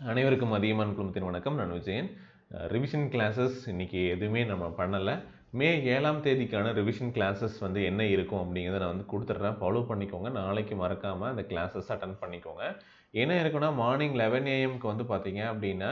அனைவருக்கும் அதியமான் குழுமத்தின் வணக்கம். நான் விஜயன். ரிவிஷன் கிளாஸஸ் இன்றைக்கி எதுவுமே நம்ம பண்ணலை. மே 7ஆம் தேதிக்கான ரிவிஷன் கிளாஸஸ் வந்து என்ன இருக்கும் அப்படிங்கிறத நான் வந்து கொடுத்துட்றேன். ஃபாலோ பண்ணிக்கோங்க. நாளைக்கு மறக்காமல் அந்த கிளாஸஸ் அட்டன் பண்ணிக்கோங்க. என்ன இருக்குன்னா மார்னிங் 11 AM வந்து பார்த்தீங்க அப்படின்னா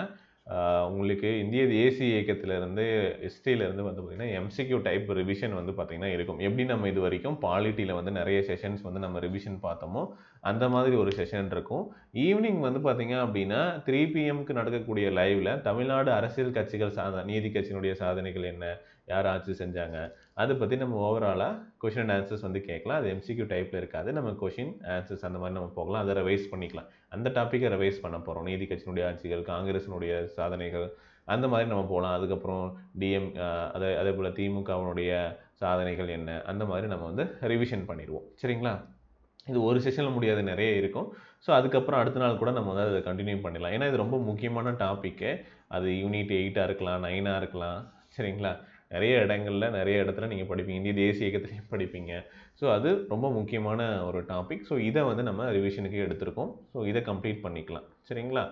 உங்களுக்கு இந்திய தேசிய இயக்கத்திலேருந்து ஹிஸ்ட்ரியிலேருந்து வந்து பார்த்திங்கன்னா எம்சிக்யூ டைப் ரிவிஷன் வந்து பார்த்திங்கன்னா இருக்கும். எப்படி நம்ம இது வரைக்கும் பாலிட்டியில் வந்து நிறைய செஷன்ஸ் வந்து நம்ம ரிவிஷன் பார்த்தோமோ அந்த மாதிரி ஒரு செஷன் இருக்கும். ஈவினிங் வந்து பார்த்திங்க அப்படின்னா 3 PM நடக்கக்கூடிய லைவில் தமிழ்நாடு அரசியல் கட்சிகள் நீதி கட்சியினுடைய சாதனைகள் என்ன, யார் ஆட்சி செஞ்சாங்க, அதை பற்றி நம்ம ஓவராலாக கொஷின் அண்ட் ஆன்சர்ஸ் வந்து கேட்கலாம். அது எம்சிக்யூ டைப்பில் இருக்காது. நம்ம கொஷின் ஆன்சர்ஸ் அந்த மாதிரி நம்ம போகலாம். அதை ரிவைஸ் பண்ணிக்கலாம். அந்த டாப்பிக்கை ரிவைஸ் பண்ண போகிறோம். நீதி கட்சியினுடைய ஆட்சிகள், காங்கிரஸினுடைய சாதனைகள், அந்த மாதிரி நம்ம போகலாம். அதுக்கப்புறம் அதே போல் திமுகவினுடைய சாதனைகள் என்ன, அந்த மாதிரி நம்ம வந்து ரிவிஷன் பண்ணிடுவோம். சரிங்களா? இது ஒரு செஷனில் முடியாது, நிறைய இருக்கும். ஸோ அதுக்கப்புறம் அடுத்த நாள் கூட நம்ம வந்து அதை கண்டினியூ பண்ணிடலாம். ஏன்னா இது ரொம்ப முக்கியமான டாப்பிக்கு. அது யூனிட் 8ஆக இருக்கலாம், 9ஆக இருக்கலாம். சரிங்களா? நிறைய இடத்துல நீங்கள் படிப்பீங்க. இந்திய தேசிய இயக்கத்திலையும் படிப்பீங்க. ஸோ அது ரொம்ப முக்கியமான ஒரு டாபிக். ஸோ இதை வந்து நம்ம ரிவிஷனுக்கு எடுத்திருக்கோம். ஸோ இதை கம்ப்ளீட் பண்ணிக்கலாம். சரிங்களா?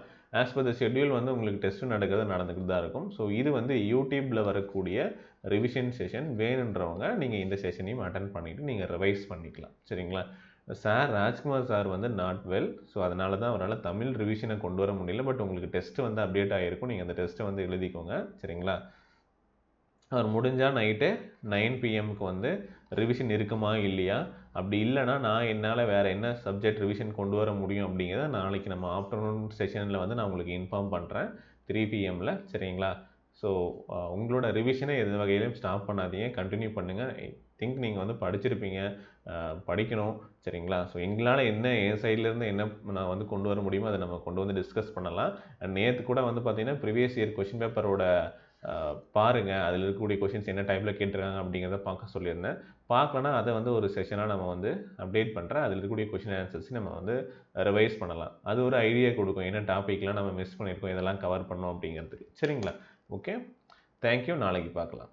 ஆஸ் பர் த ஷெட்யூல் வந்து உங்களுக்கு டெஸ்ட்டு நடந்துக்கிட்டு தான் இருக்கும். ஸோ இது வந்து யூடியூப்பில் வரக்கூடிய ரிவிஷன் செஷன். வேணுன்றவங்க நீங்கள் இந்த செஷனையும் அட்டன் பண்ணிவிட்டு நீங்கள் ரிவைஸ் பண்ணிக்கலாம். சரிங்களா? சார் ராஜ்குமார் சார் வந்து நாட் வெல். ஸோ அதனால தான் அவரால் தமிழ் ரிவிஷனை கொண்டு வர முடியல. பட் உங்களுக்கு டெஸ்ட்டு வந்து அப்டேட் ஆகிருக்கும். நீங்கள் அந்த டெஸ்ட்டை வந்து எழுதிக்கோங்க. சரிங்களா? அவர் முடிஞ்சால் நைட்டு 9 PM வந்து ரிவிஷன் இருக்குமா இல்லையா, அப்படி இல்லைனா நான் என்னால் வேறு என்ன சப்ஜெக்ட் ரிவிஷன் கொண்டு வர முடியும் அப்படிங்கிறத நாளைக்கு நம்ம ஆஃப்டர்நூன் செஷனில் வந்து நான் உங்களுக்கு இன்ஃபார்ம் பண்ணுறேன் 3 PM. சரிங்களா? ஸோ உங்களோட ரிவிஷனை எந்த வகையிலையும் ஸ்டாப் பண்ணாதீங்க, கண்டினியூ பண்ணுங்கள். ஐ திங்க் நீங்கள் வந்து படிச்சிருப்பீங்க, படிக்கணும். சரிங்களா? ஸோ எங்களால் என்ன என் சைட்லேருந்து என்ன நான் வந்து கொண்டு வர முடியுமோ அதை நம்ம கொண்டு வந்து டிஸ்கஸ் பண்ணலாம். நேற்று கூட வந்து பார்த்திங்கன்னா ப்ரீவியஸ் இயர் கொஷின் பேப்பரோட பாருங்கள், அதில் இருக்கக்கூடிய கொஷின்ஸ் என்ன டைப்பில் கேட்டிருக்காங்க அப்படிங்கிறத பார்க்க சொல்லியிருந்தேன். பார்க்கலன்னா அதை வந்து ஒரு செஷனாக நம்ம வந்து அப்டேட் பண்ணுறேன். அதில் இருக்கக்கூடிய கொஷின் ஆன்சர்ஸ் நம்ம வந்து ரிவைஸ் பண்ணலாம். அது ஒரு ஐடியா கொடுக்கும், என்ன டாப்பிக்லாம் நம்ம மிஸ் பண்ணியிருக்கோம், இதெல்லாம் கவர் பண்ணோம் அப்படிங்கிறதுக்கு. சரிங்களா? Okay, thank you. நாளைக்கு பார்க்கலாம்.